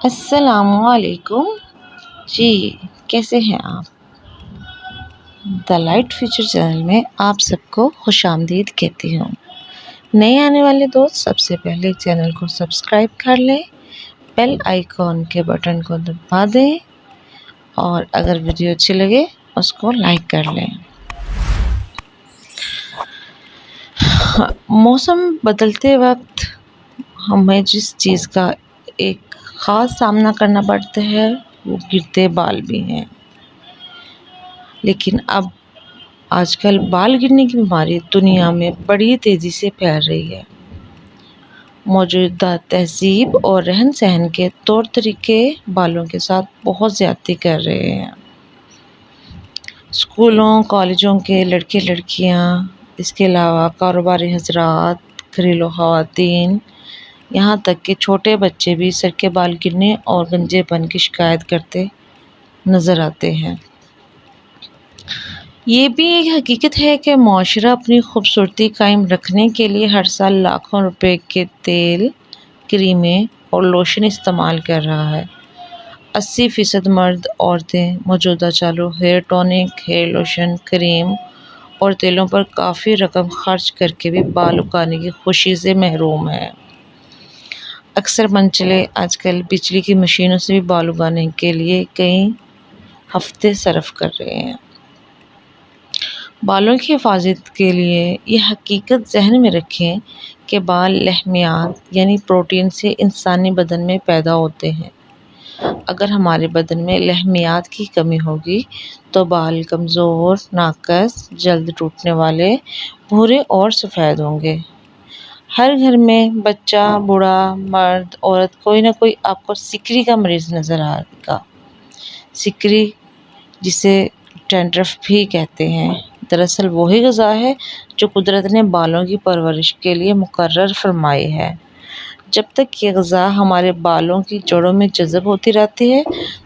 السلام علیکم جی، کیسے ہیں آپ؟ دا لائٹ فیوچر چینل میں آپ سب کو خوش آمدید کہتی ہوں۔ نئے آنے والے دوست سب سے پہلے چینل کو سبسکرائب کر لیں، بیل آئیکن کے بٹن کو دبا دیں اور اگر ویڈیو اچھی لگے اس کو لائک کر لیں۔ موسم بدلتے وقت ہمیں جس چیز کا ایک خاص سامنا کرنا پڑتا ہے وہ گرتے بال بھی ہیں، لیکن اب آج کل بال گرنے کی بیماری دنیا میں بڑی تیزی سے پھیل رہی ہے۔ موجودہ تہذیب اور رہن سہن کے طور طریقے بالوں کے ساتھ بہت زیادتی کر رہے ہیں۔ اسکولوں کالجوں کے لڑکے لڑکیاں، اس کے علاوہ کاروباری حضرات، گھریلو خواتین، یہاں تک کہ چھوٹے بچے بھی سر کے بال گرنے اور گنجے پن کی شکایت کرتے نظر آتے ہیں۔ یہ بھی ایک حقیقت ہے کہ معاشرہ اپنی خوبصورتی قائم رکھنے کے لیے ہر سال لاکھوں روپے کے تیل، کریمیں اور لوشن استعمال کر رہا ہے۔ 80% مرد عورتیں موجودہ چالو ہیئر ٹونک، ہیئر لوشن، کریم اور تیلوں پر کافی رقم خرچ کر کے بھی بال اگانے کی خوشی سے محروم ہیں۔ اکثر منچلے آج کل بجلی کی مشینوں سے بھی بال اگانے کے لیے کئی ہفتے صرف کر رہے ہیں۔ بالوں کی حفاظت کے لیے یہ حقیقت ذہن میں رکھیں کہ بال لحمیات یعنی پروٹین سے انسانی بدن میں پیدا ہوتے ہیں۔ اگر ہمارے بدن میں لحمیات کی کمی ہوگی تو بال کمزور، ناقص، جلد ٹوٹنے والے، بھورے اور سفید ہوں گے۔ ہر گھر میں بچہ، بوڑھا، مرد، عورت، کوئی نہ کوئی آپ کو سکری کا مریض نظر آئے گا۔ سکری، جسے ڈینڈرف بھی کہتے ہیں، دراصل وہی غذا ہے جو قدرت نے بالوں کی پرورش کے لیے مقرر فرمائی ہے۔ جب تک یہ غذا ہمارے بالوں کی جڑوں میں جذب ہوتی رہتی ہے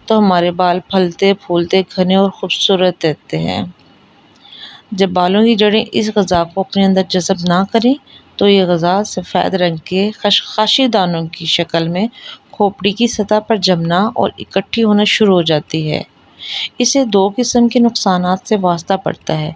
تو ہمارے بال پھلتے پھولتے گھنے اور خوبصورت رہتے ہیں۔ جب بالوں کی جڑیں اس غذا کو اپنے اندر جذب نہ کریں تو یہ غذا سفید رنگ کے خشخاشی دانوں کی شکل میں کھوپڑی کی سطح پر جمنا اور اکٹھی ہونا شروع ہو جاتی ہے۔ اسے دو قسم کے نقصانات سے واسطہ پڑتا ہے۔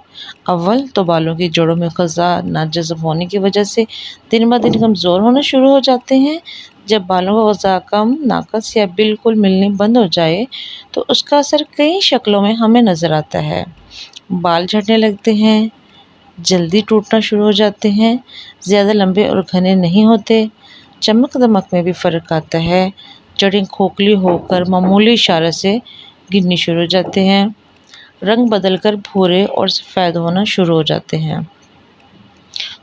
اول تو بالوں کی جڑوں میں غذا نہ جذب ہونے کی وجہ سے دن بدن کمزور ہونا شروع ہو جاتے ہیں۔ جب بالوں کو غذا کم، ناقص یا بالکل ملنی بند ہو جائے تو اس کا اثر کئی شکلوں میں ہمیں نظر آتا ہے۔ بال جھڑنے لگتے ہیں، جلدی ٹوٹنا شروع ہو جاتے ہیں، زیادہ لمبے اور گھنے نہیں ہوتے، چمک دمک میں بھی فرق آتا ہے، جڑیں کھوکھلی ہو کر معمولی اشارے سے گرنی شروع ہو جاتے ہیں، رنگ بدل کر بھورے اور سفید ہونا شروع ہو جاتے ہیں۔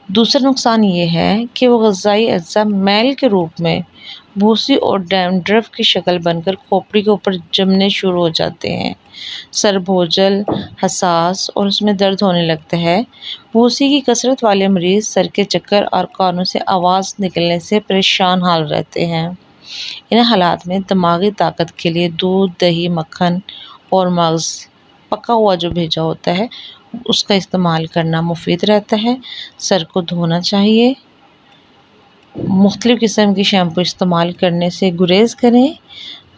دوسرا نقصان یہ ہے کہ وہ غذائی اجزاء میل کے روپ میں بھوسی اور ڈینڈرف کی شکل بن کر کھوپڑی کے اوپر جمنے شروع ہو جاتے ہیں۔ سر بوجھل، حساس اور اس میں درد ہونے لگتا ہے۔ بھوسی کی کثرت والے مریض سر کے چکر اور کانوں سے آواز نکلنے سے پریشان حال رہتے ہیں۔ ان حالات میں دماغی طاقت کے لیے دودھ، دہی، مکھن اور مغز پکا ہوا جو بھیجا ہوتا ہے اس کا استعمال کرنا مفید رہتا ہے۔ سر کو دھونا چاہیے۔ مختلف قسم کی شیمپو استعمال کرنے سے گریز کریں۔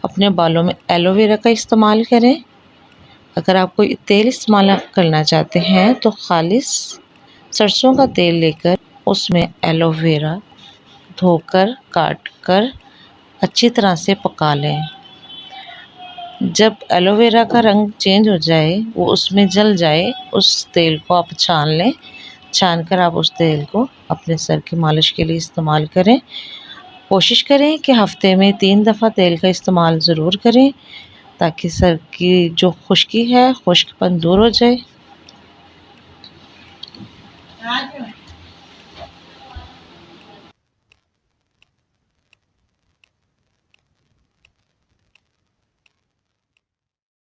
اپنے بالوں میں ایلو ویرا کا استعمال کریں۔ اگر آپ کوئی تیل استعمال کرنا چاہتے ہیں تو خالص سرسوں کا تیل لے کر اس میں ایلو ویرا دھو کر کاٹ کر اچھی طرح سے پکا لیں۔ جب ایلو ویرا کا رنگ چینج ہو جائے، وہ اس میں جل جائے، اس تیل کو آپ چھان لیں۔ چھان کر آپ اس تیل کو اپنے سر کی مالش کے لیے استعمال کریں۔ کوشش کریں کہ ہفتے میں 3 دفعہ تیل کا استعمال ضرور کریں تاکہ سر کی جو خشکی ہے، خشک پن دور ہو جائے۔